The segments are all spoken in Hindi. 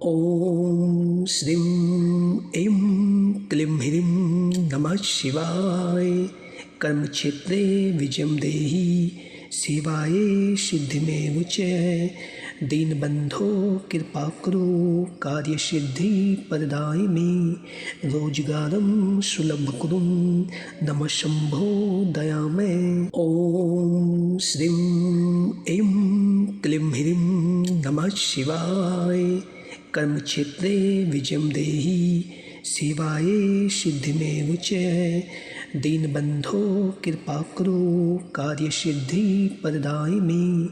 ॐ श्रीं ऐं क्लीं ह्रीं नमः शिवाय। कर्मक्षेत्रे विजयं देहि शिवाय सिद्धिमेव च। दीनबन्धो कृपा कुरु कार्यसिद्धि प्रदायिनि। रोजगारं सुलभ कुरु नमः शम्भो दयामय। ॐ श्रीं ऐं क्लीं ह्रीं नमः शिवाय। कर्मक्षेत्रे विजयं देहि शिवाय सिद्धिमेव च। दीनबन्धो कृपा कुरु कार्यसिद्धि प्रदायिनि।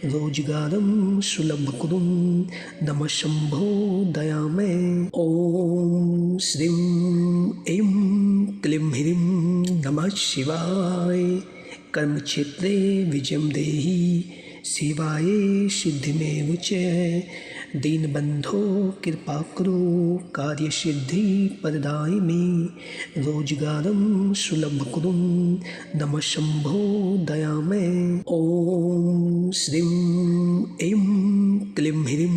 रोजगारं सुलभ कुरु नमः शम्भो दयामय। ॐ श्रीं ऐं क्लीं ह्रीं नमः शिवाय। कर्मक्षेत्रे विजयं देहि शिवाय सिद्धिमेव च। दीनबन्धो कृपा कुरु कार्यसिद्धि प्रदायिनि। रोजगारं सुलभ कुरु नमः शम्भो दयामय। ॐ श्रीं ऐं क्लीं ह्रीं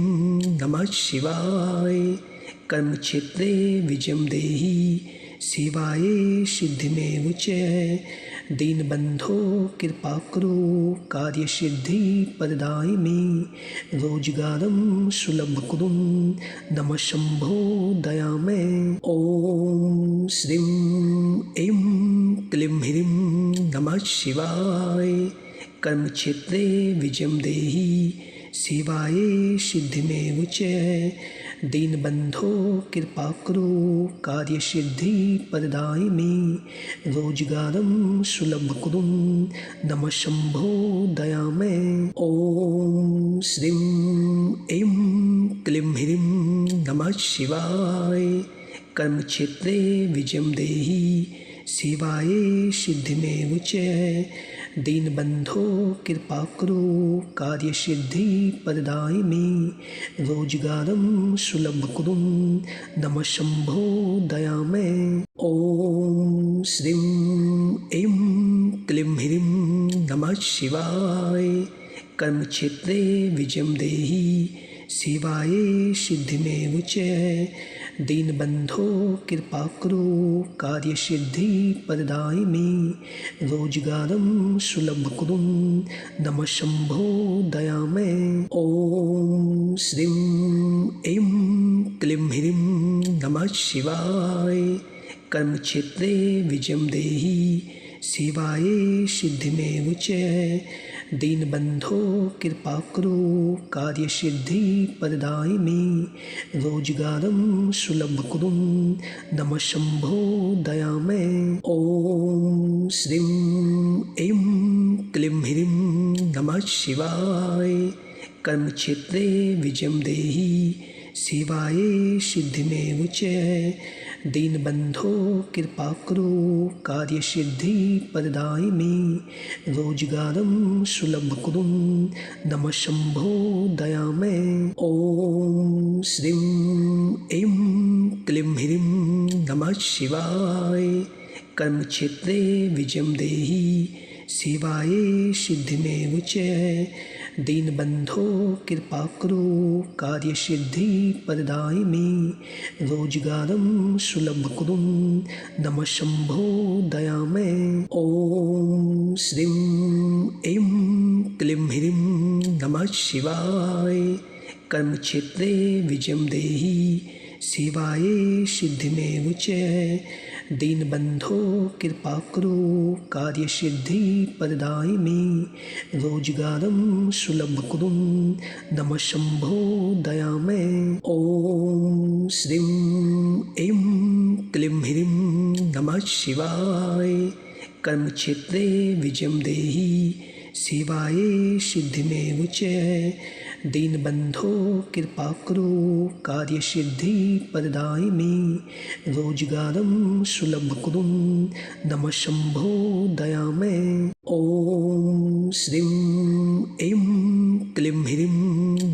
नमः शिवाय। कर्मक्षेत्रे विजयं देहि शिवाय सिद्धिमेव च। दीनबन्धो कृपा कुरु कार्यसिद्धि प्रदायिनि। रोजगारं सुलभ कुरु नमः शम्भो दयामय। ॐ श्रीं ऐं क्लीं ह्रीं नमः शिवाय। कर्मक्षेत्रे विजयं देहि शिवाय सिद्धिमेव च। दीनबन्धो कृपा कुरु कार्यसिद्धि प्रदायिनि। रोजगारं सुलभ कुरु नमः शम्भो दयामय। ॐ श्रीं ऐं क्लीं ह्रीं नमः शिवाय। कर्मक्षेत्रे विजयं देहि शिवाय सिद्धिमेव च। दीनबन्धो कृपा कुरु कार्यसिद्धि प्रदायिनि। रोजगारं सुलभ कुरु नमः शम्भो दयामय। ॐ श्रीं ऐं क्लीं ह्रीं नमः शिवाय। कर्मक्षेत्रे विजयं देहि शिवाय सिद्धिमेव च। दीनबन्धो कृपा कुरु कार्यसिद्धि प्रदायिनि। रोजगारं सुलभ कुरु नमः शम्भो दयामय। ॐ श्रीं ऐं क्लीं ह्रीं नमः शिवाय। कर्मक्षेत्रे विजयं देहि शिवाय सिद्धिमेव च। दीनबन्धो कृपा कुरु कार्यसिद्धि प्रदायिनि। रोजगारं सुलभ कुरु नमः शम्भो दयामय। ॐ श्रीं ऐं क्लीं ह्रीं नमः शिवाय। कर्मक्षेत्रे विजयं देहि शिवाय सिद्धिमेव च। दीनबन्धो कृपा कुरु कार्यसिद्धि प्रदायिनि। रोजगारं सुलभ कुरु नमः शम्भो दयामय। ॐ श्रीं ऐं क्लीं ह्रीं नमः शिवाय। कर्मक्षेत्रे विजयं देहि शिवाय सिद्धिमेव च। दीनबन्धो कृपा कुरु कार्यसिद्धि प्रदायिनि। रोजगारं सुलभ कुरु नमः शम्भो दयामय। ॐ श्रीं ऐं क्लीं ह्रीं नमः शिवाय। कर्मक्षेत्रे विजयं देहि शिवाय सिद्धिमेव च। दीनबन्धो कृपा कुरु कार्यसिद्धि प्रदायिनि। रोजगारं सुलभ कुरु नमः शम्भो दयामय। ॐ श्रीं ऐं क्लीं ह्रीं नमः शिवाय। कर्मक्षेत्रे विजयं देहि शिवाय सिद्धिमेव च। दीनबन्धो कृपा कुरु कार्यसिद्धि प्रदायिनि। रोजगारं सुलभ कुरु नमः शम्भो दयामय। ॐ श्रीं ऐं क्लीं ह्रीं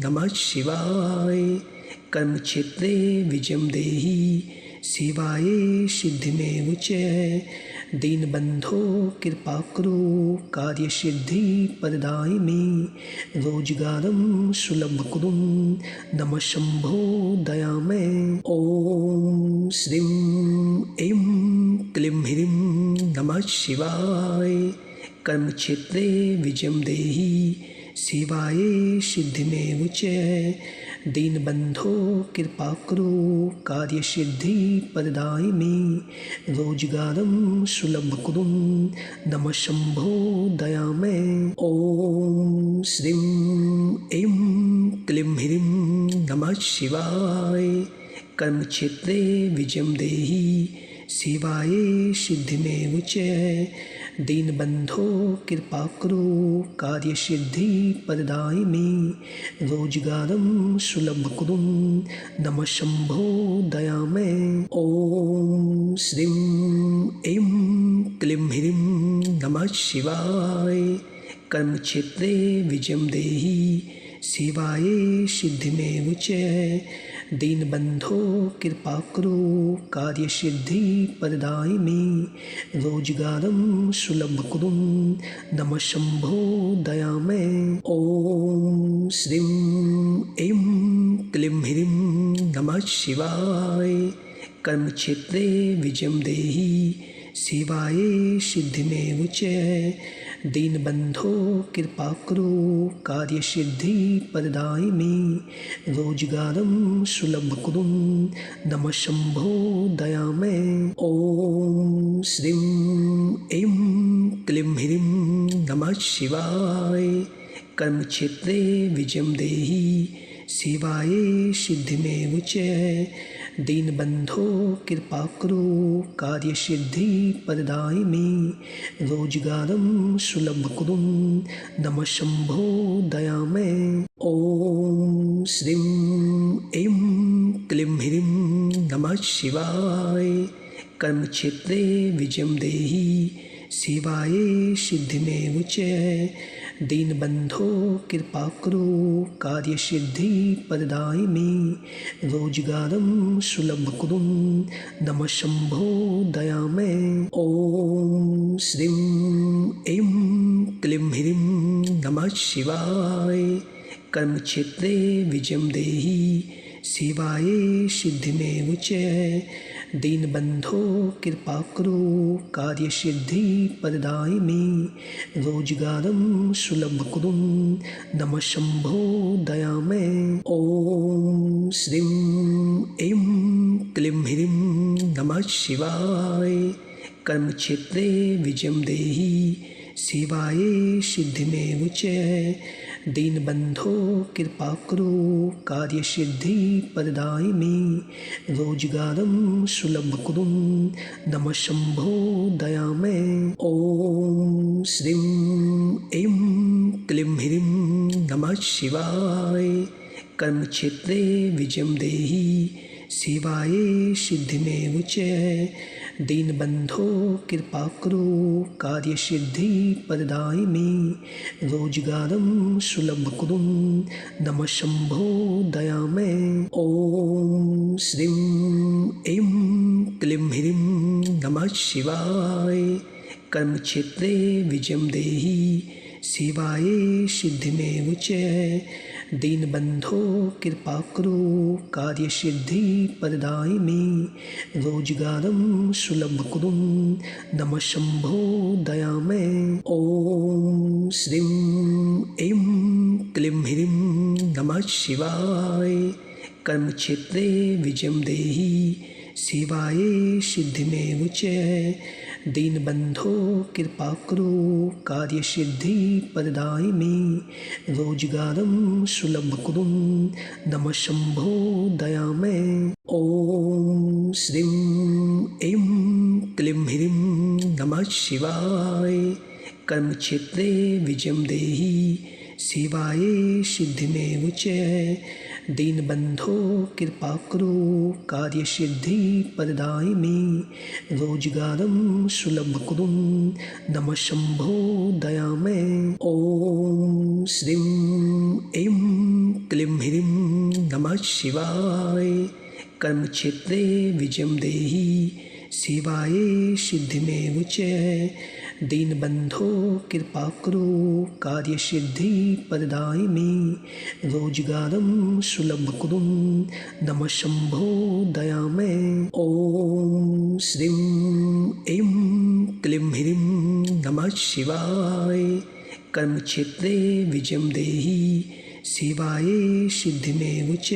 नमः शिवाय। कर्मक्षेत्रे विजयं देहि शिवाय सिद्धिमेव च। दीनबंधो कृपा करो कार्य सिद्धि प्रदायिनी रोजगारं सुलभ कुरुम नमः शंभो दयामय। ओम श्रीं ऐं क्लीं ह्रीं नमः शिवाय। कर्म क्षेत्रे विजयं देहि शिवाय सिद्धिमेव च। दीनबंधो कृपा करो कार्य सिद्धि प्रदायिनी रोजगारं सुलभ कुरुम नमः शंभो दयामय। ओम श्रीं ऐं क्लीं ह्रीं नमः शिवाय। कर्म क्षेत्रे विजयं देहि शिवाय सिद्धिमेव च। दीनबंधो कृपा करो कार्य सिद्धि प्रदायिनी रोजगारं सुलभ कुरुम नमः शंभो दयामय। ओम श्रीं ऐं क्लीं ह्रीं नमः शिवाय। कर्म क्षेत्रे विजयं देहि शिवाय सिद्धिमेव च। दीनबंधो कृपा करो कार्य सिद्धि प्रदायिनी रोजगारं सुलभ कुरुम नमः शंभो दयामय। ओम श्रीं ऐं क्लीं ह्रीं नमः शिवाय। कर्म क्षेत्रे विजयं देहि शिवाय सिद्धिमेव च। दीनबंधो कृपा करो कार्य सिद्धि प्रदायिनी रोजगारं सुलभ कुरुम नमः शंभो दयामय। ओम श्रीं ऐं क्लीं ह्रीं नमः शिवाय। कर्म क्षेत्रे विजयं देहि शिवाय सिद्धिमेव च। दीनबंधो कृपा करो कार्य सिद्धि प्रदायिनी रोजगारं सुलभ कुरुम नमः शंभो दयामय। ओम श्रीं ऐं क्लीं ह्रीं नमः शिवाय। कर्म क्षेत्रे विजयं देहि शिवाय सिद्धिमेव च। दीनबंधो कृपा करो कार्य सिद्धि प्रदायिनी रोजगारं सुलभ कुरुम नमः शंभो दयामय। ओम श्रीं ऐं क्लीं ह्रीं नमः शिवाय। कर्म क्षेत्रे विजयं देहि शिवाय सिद्धिमेव च। दीनबंधो कृपा करो कार्य सिद्धि प्रदायिनी रोजगारं सुलभ कुरुम नमः शंभो दयामय। ओम श्रीं ऐं क्लीं ह्रीं नमः शिवाय। कर्म क्षेत्रे विजयं देहि शिवाय सिद्धिमेव च। दीनबंधो कृपा करो कार्य सिद्धि प्रदायिनी रोजगारं सुलभ कुरुम नमः शंभो दयामय। ओम श्रीं ऐं क्लीं ह्रीं नमः शिवाय। कर्म क्षेत्रे विजयं देहि शिवाय सिद्धिमेव च। दीनबंधो कृपा करो कार्य सिद्धि प्रदायिनी रोजगारं सुलभ कुरुम नमः शंभो दयामय। ओम श्रीं ऐं क्लीं ह्रीं नमः शिवाय। कर्म क्षेत्रे विजयं देहि शिवाय सिद्धिमेव च। दीनबंधो कृपा करो कार्य सिद्धि प्रदायिनी रोजगारं सुलभ कुरुम नमः शंभो दयामय। ओम श्रीं ऐं क्लीं ह्रीं नमः शिवाय। कर्म क्षेत्रे विजयं देहि शिवाय सिद्धिमेव च। दीनबंधो कृपा करो कार्य सिद्धि प्रदायिनी रोजगारं सुलभ कुरुम नमः शंभो दयामय। ओम श्रीं ऐं क्लीं ह्रीं नमः शिवाय। कर्म क्षेत्रे विजयं देहि शिवाय सिद्धिमेव च। दीनबंधो कृपा करो कार्य सिद्धि प्रदायिनी रोजगारं सुलभ कुरुम नमः शंभो दयामय। ओम श्रीं ऐं क्लीं ह्रीं नमः शिवाय। कर्म क्षेत्रे विजयं देहि सेवाये सिद्धिमेव च। दीनबंधो कृपा करो कार्य सिद्धि प्रदायिनी रोजगारम सुलभ कुरु नमः शंभो दयामय। ओम श्रीं ऐं क्लीं ह्रीं नमः शिवाय। कर्म क्षेत्रे विजयं देहि सेवाये सिद्धिमेव च।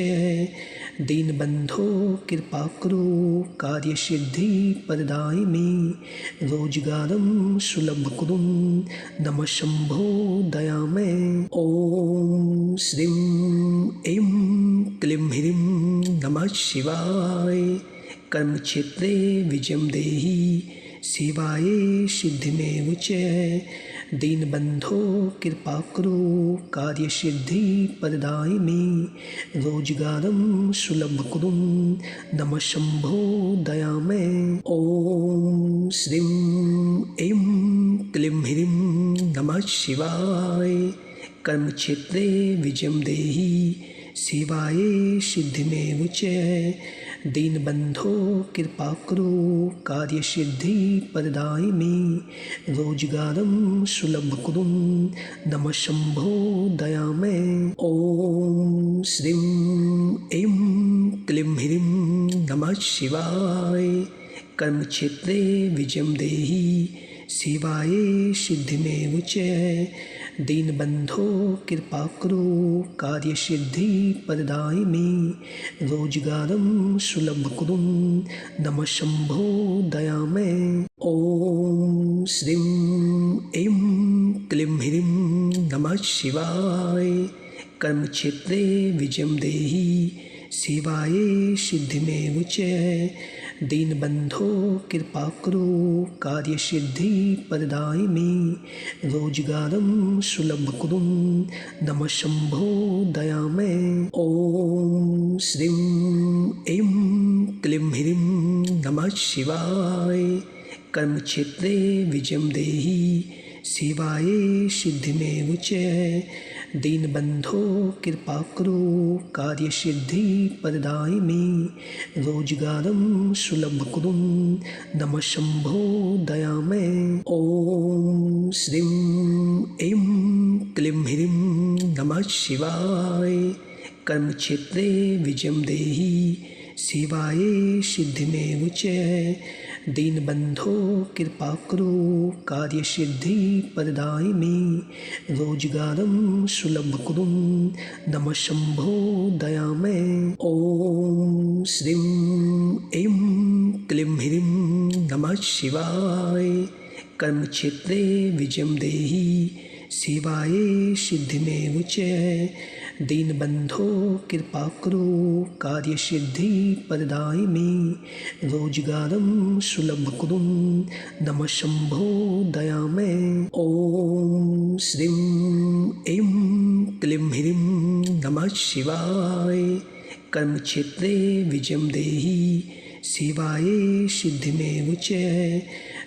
दीनबंधो कृपा करो कार्य सिद्धि प्रदायिनी रोजगारम सुलभ कुरु नमः शंभो दयामय। ओम श्रीं ऐं क्लीं ह्रीं नमः शिवाय। कर्म क्षेत्रे विजयं देहि सेवाये सिद्धिमेव च। दीनबंधो कृपा करो कार्य सिद्धि प्रदायिनी रोजगारम सुलभ कुरु नमः शंभो दयामय। ओम श्रीं ऐं क्लीं ह्रीं नमः शिवाय। कर्म क्षेत्रे विजयं देहि सेवाये सिद्धिमेव च। दीनबंधो कृपा करो कार्य सिद्धि प्रदायिनी रोजगारम सुलभ कुरु नमः शंभो दयामय। ओम श्रीं ऐं क्लीं ह्रीं नमः शिवाय। कर्म क्षेत्रे विजयं देहि सेवाये सिद्धिमेव च। दीनबंधो कृपा करो कार्य सिद्धि प्रदायिनी रोजगारम सुलभ कुरु नमः शंभो दयामय। ओम श्रीं ऐं क्लीं ह्रीं नमः शिवाय। कर्म क्षेत्रे विजयं देहि सेवाये सिद्धिमेव च। दीनबंधो कृपा करो कार्य सिद्धि प्रदायिनी रोजगारम सुलभ कुरु नमः शंभो दयामय। ओम श्रीं ऐं क्लीं ह्रीं नमः शिवाय। कर्म क्षेत्रे विजयं देहि सेवाये सिद्धिमेव च। दीनबंधो कृपा करो कार्य सिद्धि प्रदायिनी रोजगारम सुलभ कुरु नमः शंभो दयामय। ओम श्रीं ऐं क्लीं ह्रीं नमः शिवाय। कर्म क्षेत्रे विजयं देहि सेवाये सिद्धिमेव च। दीनबंधो कृपा करो कार्य सिद्धि प्रदायिनी रोजगारम सुलभ कुरु नमः शंभो दयामय। ओम श्रीं ऐं क्लीं ह्रीं नमः शिवाय। कर्म क्षेत्रे विजयं देहि सेवाये सिद्धिमेव च। दीनबंधो कृपा करो कार्य सिद्धि प्रदायिनी रोजगारम सुलभ कुरु नमः शंभो दयामय। ओम श्रीं ऐं क्लीं ह्रीं नमः शिवाय। कर्म क्षेत्रे विजयं देहि सेवाये सिद्धिमेव च।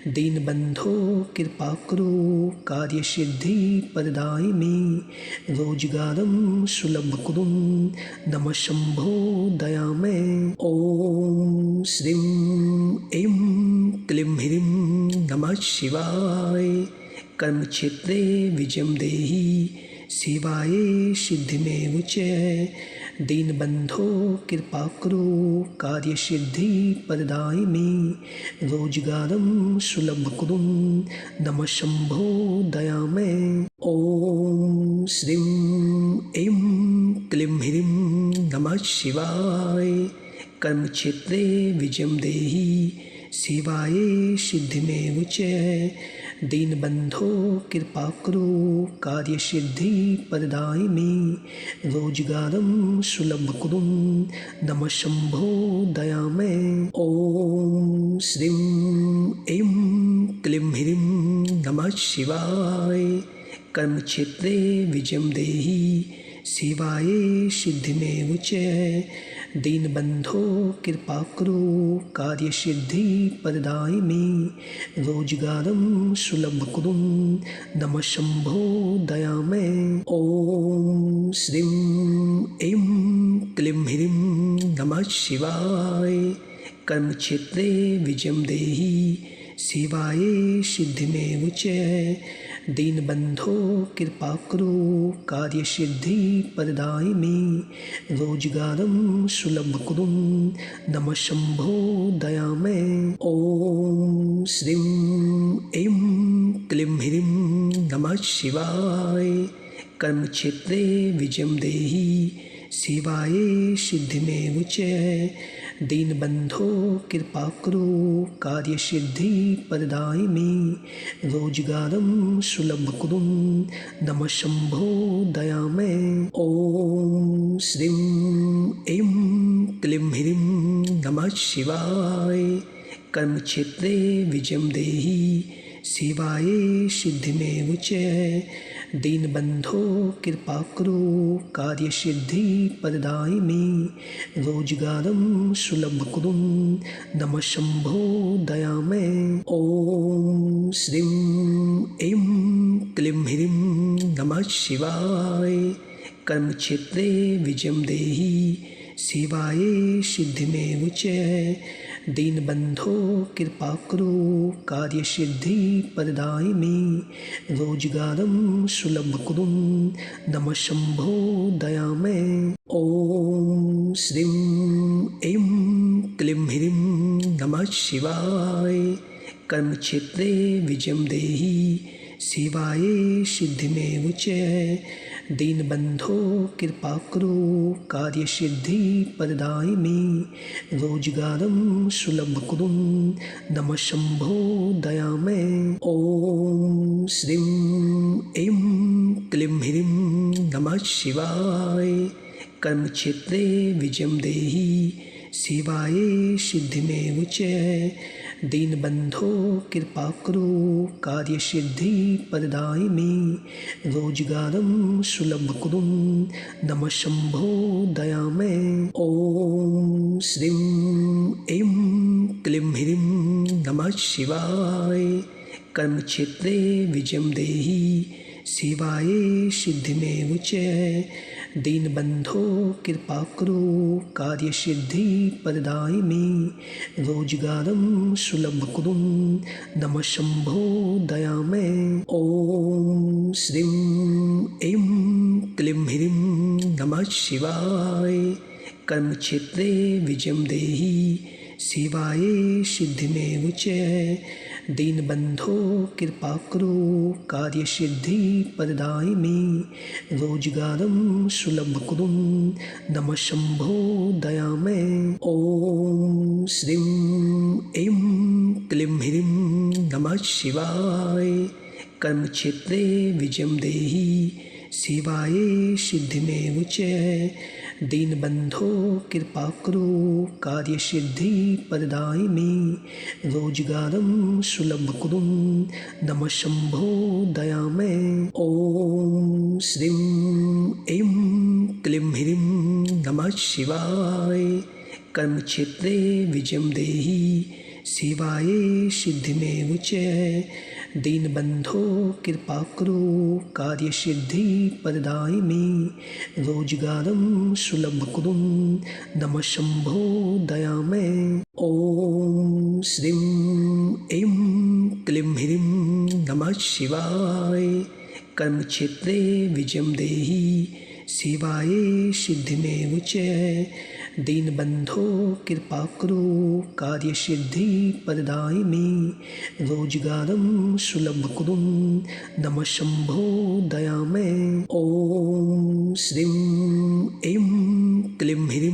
दीनबंधो कृपा करो कार्य सिद्धि प्रदायिनी रोजगारम सुलभ कुरु नमः शंभो दयामय। ओम श्रीं ऐं क्लीं ह्रीं नमः शिवाय। कर्म क्षेत्रे विजयं देहि सेवाये सिद्धिमेव च। दीनबंधो कृपा करो कार्य सिद्धि प्रदायिनी रोजगारम सुलभ कुरु नमः शंभो दयामय। ओम श्रीं ऐं क्लीं ह्रीं नमः शिवाय। कर्म क्षेत्रे विजयं देहि सेवाये सिद्धिमेव च। दीनबंधो कृपा करो कार्य सिद्धि प्रदायिनी रोजगारम सुलभ कुरु नमः शंभो दयामय। ओम श्रीं ऐं क्लीं ह्रीं नमः शिवाय। कर्म क्षेत्रे विजयं देहि सेवाये सिद्धिमेव च। दीनबंधो कृपा करो कार्य सिद्धि प्रदायिनी रोजगारम सुलभ कुरु नमः शंभो दयामय। ओम श्रीं ऐं क्लीं ह्रीं नमः शिवाय। कर्मक्षेत्रे विजयं देहि सेवाये सिद्धिमेव च। दीनबन्धो कृपा करो कार्यसिद्धि प्रदायिमे रोजगारं सुलभ कुरु नमः शम्भो दयामे। ॐ श्रीं ऐं क्लीं ह्रीं नमः शिवाय। कर्मक्षेत्रे विजयं देहि सेवाये सिद्धिमेव च। दीनबन्धो कृपा करो कार्यसिद्धि प्रदायिमे रोजगारं सुलभ कुरु नमः शम्भो दयामे। ॐ श्रीं ऐं क्लीं ह्रीं नमः शिवाय। कर्मक्षेत्रे विजयं देहि सेवाये सिद्धिमेव च। दीनबन्धो कृपा करो कार्यसिद्धि प्रदायिमे रोजगारं सुलभ कुरु नमः शम्भो दयामे। ॐ श्रीं ऐं क्लीं ह्रीं नमः शिवाय। कर्मक्षेत्रे विजयं देहि सेवाये सिद्धिमेव च। दीनबन्धो कृपा करो कार्यसिद्धि प्रदायिमे रोजगारं सुलभ कुरु नमः शम्भो दयामे। ॐ श्रीं ऐं क्लीं ह्रीं नमः शिवाय। कर्मक्षेत्रे विजयं देहि सेवाये सिद्धिमेव च। दीनबन्धो कृपा करो कार्यसिद्धि प्रदायिमे रोजगारं सुलभ कुरु नमः शम्भो दयामे। ॐ श्रीं ऐं क्लीं ह्रीं नमः शिवाय। कर्मक्षेत्रे विजयं देहि सेवाये सिद्धिमेव च। दीनबन्धो कृपा करो कार्यसिद्धि प्रदायिमे रोजगारं सुलभ कुरु नमः शम्भो दयामे। ॐ श्रीं ऐं क्लीं ह्रीं नमः शिवाय। कर्मक्षेत्रे विजयं देहि सेवाये सिद्धिमेव च। दीनबन्धो कृपा करो कार्यसिद्धि प्रदायिमे रोजगारं सुलभ कुरु नमः शम्भो दयामे। ॐ श्रीं ऐं क्लीं ह्रीं नमः शिवाय। कर्मक्षेत्रे विजयं देहि सेवाये सिद्धिमेव च। दीनबन्धो कृपा करो कार्यसिद्धि प्रदायिमे रोजगारं सुलभ कुरु नमः शम्भो दयामे। ॐ श्रीं ऐं क्लीं ह्रीं नमः शिवाय। कर्मक्षेत्रे विजयं देहि सेवाये सिद्धिमेव च। दीनबन्धो कृपा करो कार्यसिद्धि प्रदायिमे रोजगारं सुलभ कुरु नमः शम्भो दयामे। ॐ श्रीं ऐं क्लीं ह्रीं नमः शिवाय। कर्मक्षेत्रे विजयं देहि सेवाये सिद्धिमेव च। दीनबन्धो कृपा करो कार्यसिद्धि प्रदायिमे रोजगारं सुलभ कुरु नमः शम्भो दयामे। ॐ श्रीं ऐं क्लीं ह्रीं नमः शिवाय। कर्मक्षेत्रे विजयं देहि सेवाये सिद्धिमेव च। दीनबन्धो कृपा करो कार्यसिद्धि प्रदायिमे रोजगारं सुलभ कुरु नमः शम्भो दयामे। ॐ श्रीं ऐं क्लीं ह्रीं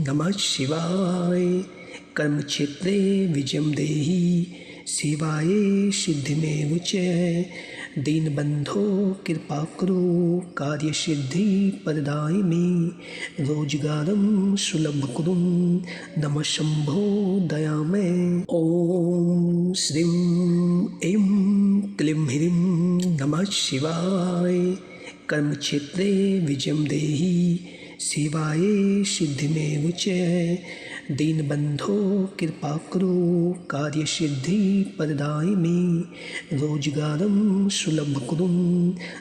नमः शिवाय। कर्मक्षेत्रे विजयं देहि सेवाये सिद्धिमेव च। दीनबन्धो कृपा करो कार्यसिद्धि प्रदायिमे रोजगारं सुलभ कुरु नमः शम्भो दयामे। ॐ श्रीं ऐं क्लीं ह्रीं नमः शिवाय। कर्मक्षेत्रे विजयं देहि सेवाये सिद्धिमेव च। दीनबंधो कृपा करो कार्य सिद्धि प्रदायिनी रोजगारम सुलभ कुरुम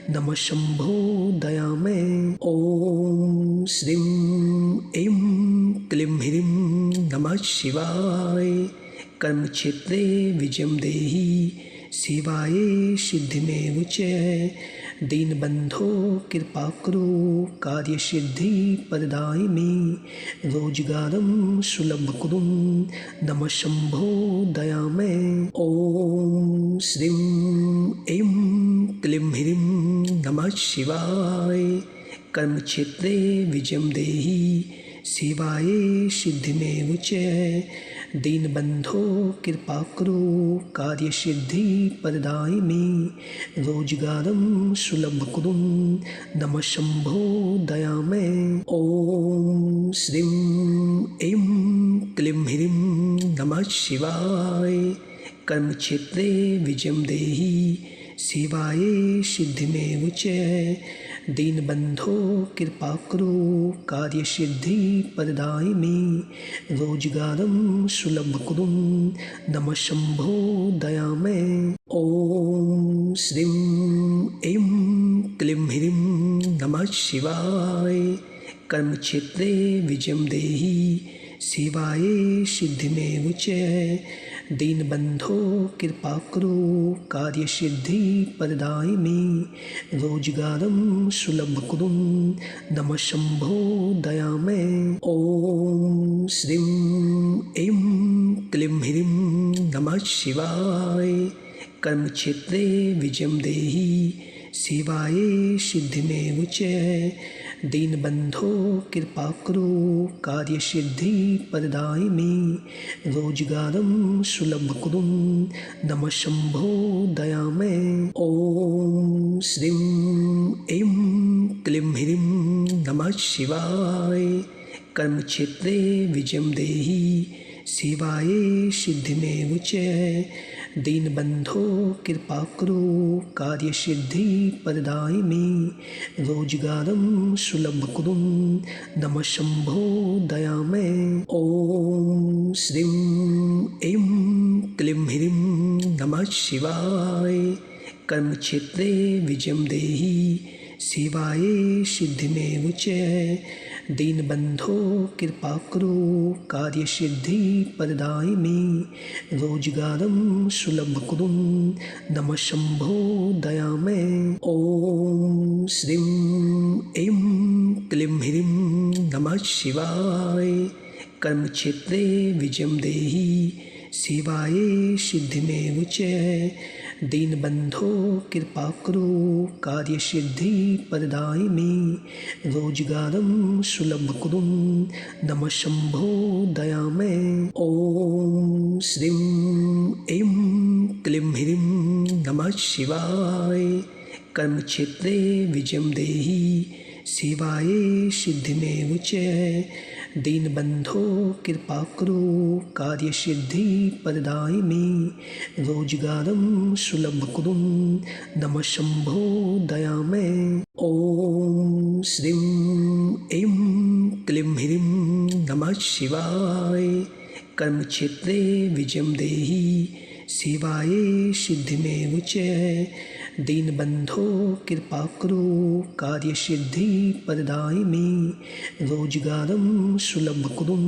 नमः शंभो दयामय। ओम श्रीं ऐं क्लीं ह्रीं नमः शिवाय। कर्म क्षेत्रे विजयं देहि शिवाय सिद्धिमेव च। दीनबंधो कृपा करो कार्य सिद्धि प्रदायिनी रोजगारम सुलभ कुरुम नमः शंभो दयामय। ओम श्रीं ऐं क्लीं ह्रीं नमः शिवाय। कर्म क्षेत्रे विजयं देहि शिवाय सिद्धिमेव च। दीनबंधो कृपा करो कार्य सिद्धि प्रदायिनी रोजगारम सुलभ कुरुम नमः शंभो दयामय। ओम श्रीं ऐं क्लीं ह्रीं नमः शिवाय। कर्म क्षेत्रे विजयं देहि शिवाय सिद्धिमेव च। दीनबंधो कृपा करो कार्य सिद्धि प्रदायिनी रोजगारम सुलभ कुरुम नमः शंभो दयामय। ओम श्रीं ऐं क्लीं ह्रीं नमः शिवाय। कर्म क्षेत्रे विजयं देहि शिवाय सिद्धिमेव च। दीनबंधो कृपा करो कार्य सिद्धि प्रदायिनी रोजगारम सुलभ कुरुम नमः शंभो दयामय। ओम श्रीं ऐं क्लीं ह्रीं नमः शिवाय। कर्म क्षेत्रे विजयं देहि शिवाय सिद्धिमेव च। दीनबंधो कृपा करो कार्य सिद्धि प्रदायिनी रोजगारम सुलभ कुरुम नमः शंभो दयामय। ओम श्रीं ऐं क्लीं ह्रीं नमः शिवाय। कर्म क्षेत्रे विजयं देहि शिवाय सिद्धिमेव च। दीनबंधो कृपा करो कार्य सिद्धि प्रदायिनी रोजगारम सुलभ कुरुम नमः शंभो दयामय। ओम श्रीं ऐं क्लीं ह्रीं नमः शिवाय। कर्म क्षेत्रे विजयं देहि शिवाय सिद्धिमेव च। दीनबंधो कृपा करो कार्य सिद्धि प्रदायिनी रोजगारम सुलभ कुरुम नमः शंभो दयामय। ओम श्रीं ऐं क्लीं ह्रीं नमः शिवाय। कर्म क्षेत्रे विजयं देहि शिवाय सिद्धिमेव च। दीनबंधो कृपा करो कार्य सिद्धि प्रदायिनी रोजगारम सुलभ कुरुम नमः शंभो दयामय। ओम श्रीं ऐं क्लीं ह्रीं नमः शिवाय। कर्म क्षेत्रे विजयं देहि शिवाय सिद्धिमेव च। दीनबंधो कृपा करो कार्य सिद्धि प्रदायिनी रोजगारम सुलभ कुरुम नमः शंभो दयामय। ओम श्रीं ऐं क्लीं ह्रीं नमः शिवाय। कर्म क्षेत्रे विजयं देहि शिवाय सिद्धिमेव च। दीनबंधो कृपा करो कार्य सिद्धि प्रदायिनी रोजगारम सुलभ कुरुम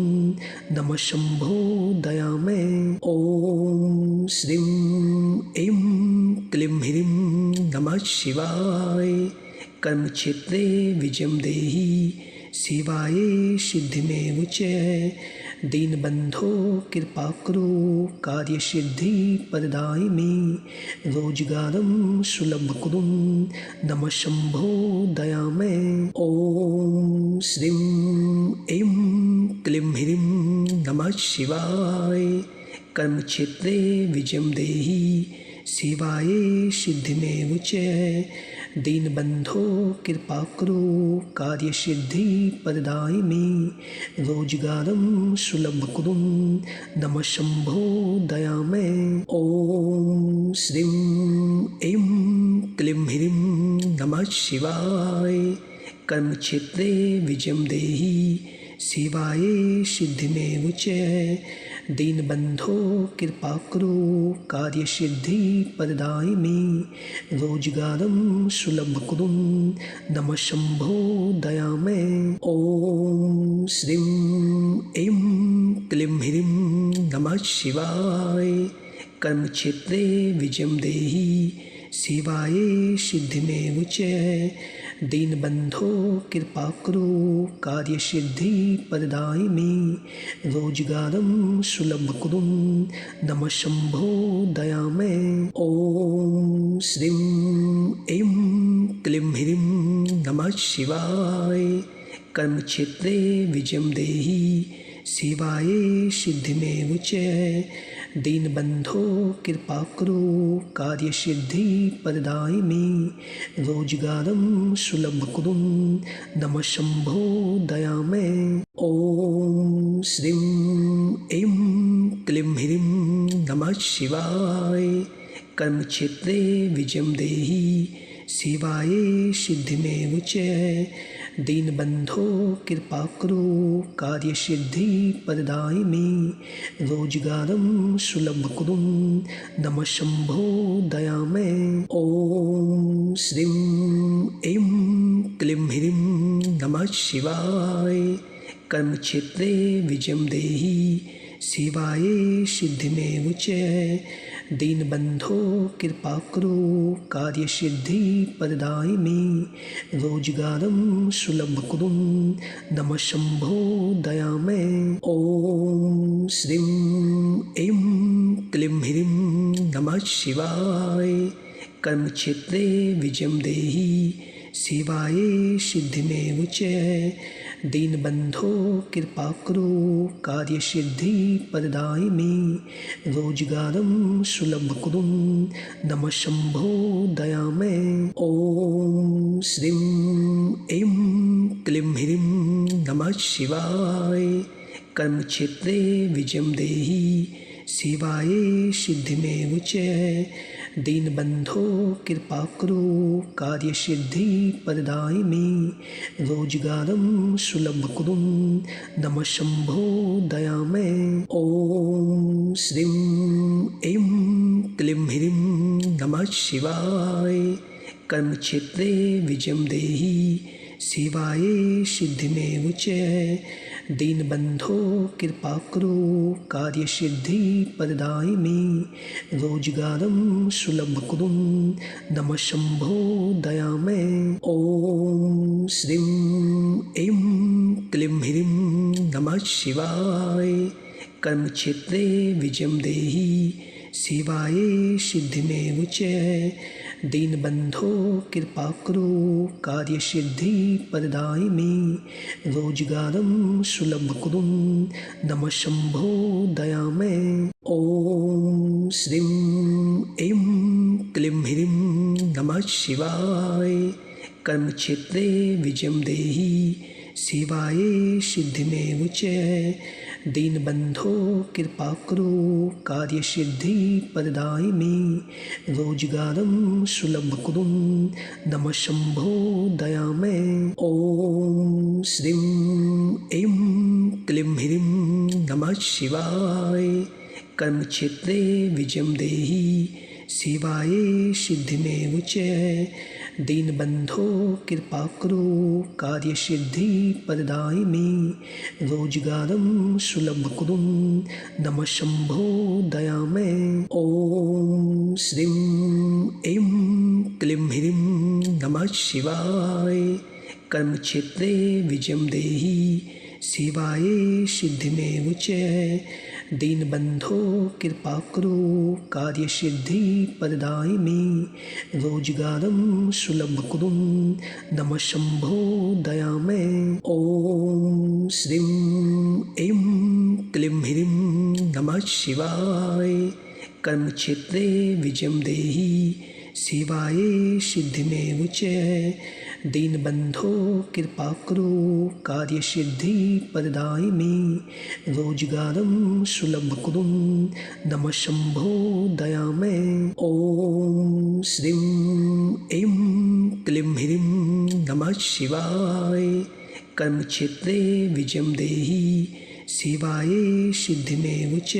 नमः शंभो दयामय। ओम श्रीं ऐं क्लीं ह्रीं नमः शिवाय। कर्म क्षेत्रे विजयं देहि शिवाय सिद्धिमेव च। दीनबंधो कृपा करो कार्य सिद्धि प्रदायिनी रोजगारम सुलभ कुरुम नमः शंभो दयामय। ओम श्रीं ऐं क्लीं ह्रीं नमः शिवाय। कर्म क्षेत्रे विजयं देहि शिवाय सिद्धिमेव च। दीनबंधो कृपा करो कार्य सिद्धि प्रदायिनी रोजगारम सुलभ कुरुम नमः शंभो दयामय। ओम श्रीं ऐं क्लीं ह्रीं नमः शिवाय। कर्म क्षेत्रे विजयं देहि सेवाये सिद्धिमेव च। दीनबंधो कृपा करो कार्य सिद्धि प्रदायिने रोजगारं सुलभ कुरु नमः शंभो दयामय। ओम श्रीं ऐं क्लीं ह्रीं नमः शिवाय। कर्म क्षेत्रे विजयं देहि सेवाये सिद्धिमेव च। दीनबंधो कृपा करो कार्य सिद्धि प्रदायिने रोजगारं सुलभ कुरु नमः शंभो दयामय। ओम श्रीं ऐं क्लीं ह्रीं नमः शिवाय। कर्म क्षेत्रे विजयं देहि सेवाये सिद्धिमेव च। दीनबंधो कृपा करो कार्य सिद्धि प्रदायिने रोजगारं सुलभ कुरु नमः शंभो दयामय। ओम श्रीं ऐं क्लीं ह्रीं नमः शिवाय। कर्म क्षेत्रे विजयं देहि सेवाये सिद्धिमेव च। दीनबंधो कृपा करो कार्य सिद्धि प्रदायिने रोजगारं सुलभ कुरु नमः शंभो दयामय। ओम श्रीं ऐं क्लीं ह्रीं नमः शिवाय। कर्म क्षेत्रे विजयं देहि सेवाये सिद्धिमेव च। दीनबंधो कृपा करो कार्य सिद्धि प्रदायिने रोजगारं सुलभ कुरु नमः शंभो दयामय। ओम श्रीं ऐं क्लीं ह्रीं नमः शिवाय। कर्म क्षेत्रे विजयं देहि सेवाये सिद्धिमेव च। दीनबंधो कृपा करो कार्य सिद्धि प्रदायिने रोजगारं सुलभ कुरु नमः शंभो दयामय। ओम श्रीं ऐं क्लीं ह्रीं नमः शिवाय। कर्म क्षेत्रे विजयं देहि सेवाये सिद्धिमेव च। दीनबंधो कृपा करो कार्य सिद्धि प्रदायिने रोजगारं सुलभ कुरु नमः शंभो दयामय। ओम श्रीं ऐं क्लीं ह्रीं नमः शिवाय। कर्म क्षेत्रे विजयं देहि सेवाये सिद्धिमेव च। दीनबंधो कृपा करो कार्य सिद्धि प्रदायिने रोजगारं सुलभ कुरु नमः शंभो दयामय। ओम श्रीं ऐं क्लीं ह्रीं नमः शिवाय। कर्म क्षेत्रे विजयं देहि सेवाये सिद्धिमेव च। दीनबंधो कृपा करो कार्य सिद्धि प्रदायिने रोजगारं सुलभ कुरु नमः शंभो दयामय। ओम श्रीं ऐं क्लीं ह्रीं नमः शिवाय। कर्म क्षेत्रे विजयं देहि सेवाये सिद्धिमेव च। दीनबंधो कृपा करो कार्य सिद्धि प्रदायिने रोजगारं सुलभ कुरु नमः शंभो दयामय। ओम श्रीं ऐं क्लीं ह्रीं नमः शिवाय। कर्म क्षेत्रे विजयं देहि सेवाये सिद्धिमेव च। दीनबंधो कृपा करो कार्य सिद्धि प्रदायिने रोजगारं सुलभ कुरु नमः शंभो दयामय। ओम श्रीं ऐं क्लीं ह्रीं नमः शिवाय। कर्म क्षेत्रे विजयं देहि सेवाये सिद्धिमेव च। दीनबंधो कृपा करो कार्य सिद्धि प्रदायिने रोजगारं सुलभ कुरु नमः शंभो दयामय। ओम श्रीं ऐं क्लीं ह्रीं नमः शिवाय। कर्म क्षेत्रे विजयं देहि सेवाये सिद्धिमेव च। दीनबंधो कृपा करो कार्य सिद्धि प्रदायिने रोजगारं सुलभ कुरु नमः शंभो दयामय। ओम श्रीं ऐं क्लीं ह्रीं नमः शिवाय। कर्मक्षेत्रे विजयं देहि सेवाये सिद्धिमेव च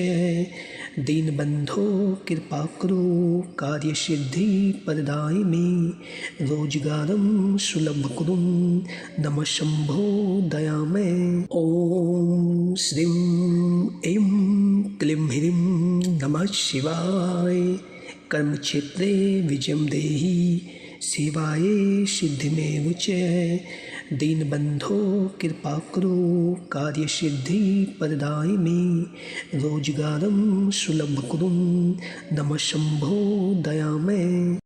दीनबन्धो कृपा कुरु कार्यसिद्धिप्रदायिने रोजगारं सुलभ कुरु नमः शम्भो दयामय। ॐ श्रीं ऐं क्लीं ह्रीं नमः शिवाय। कर्मक्षेत्रे विजयं देहि सेवाये सिद्धिमेव च दीनबन्धो कृपा कुरु कार्यसिद्धिप्रदायिने रोजगारं सुलभ कुरु नमः शम्भो दयामय।